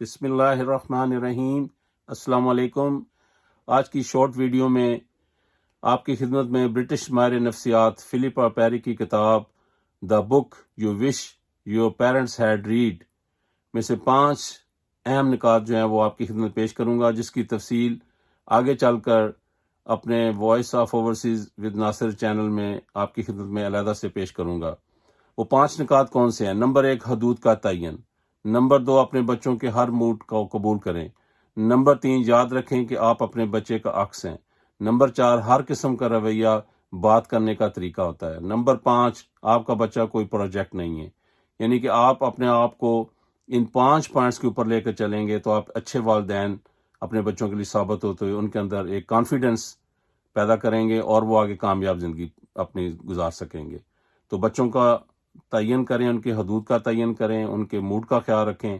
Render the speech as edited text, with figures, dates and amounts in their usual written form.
بسم اللہ الرحمن الرحیم۔ السلام علیکم۔ آج کی شارٹ ویڈیو میں آپ کی خدمت میں برٹش ماہر نفسیات فلپا پیری کی کتاب the book you wish your parents had read میں سے 5 اہم نکات جو ہیں وہ آپ کی خدمت پیش کروں گا، جس کی تفصیل آگے چل کر اپنے voice of overseas with Nasir channel میں آپ کی خدمت میں علیحدہ سے پیش کروں گا۔ وہ 5 نکات کون سے ہیں؟ نمبر 1، حدود کا تعین۔ نمبر 2، اپنے بچوں کے ہر موڈ کو قبول کریں۔ نمبر 3، یاد رکھیں کہ آپ اپنے بچے کا عکس ہیں۔ نمبر 4، ہر قسم کا رویہ بات کرنے کا طریقہ ہوتا ہے۔ نمبر 5، آپ کا بچہ کوئی پروجیکٹ نہیں ہے، یعنی کہ آپ اپنے آپ کو ان 5 پوائنٹس کے اوپر لے کر چلیں گے تو آپ اچھے والدین اپنے بچوں کے لیے ثابت ہوتے ہوئے ان کے اندر ایک کانفیڈنس پیدا کریں گے اور وہ آگے کامیاب زندگی اپنی گزار سکیں گے۔ تو بچوں کا تعین کریں، ان کے حدود کا تعین کریں، ان کے موڈ کا خیال رکھیں،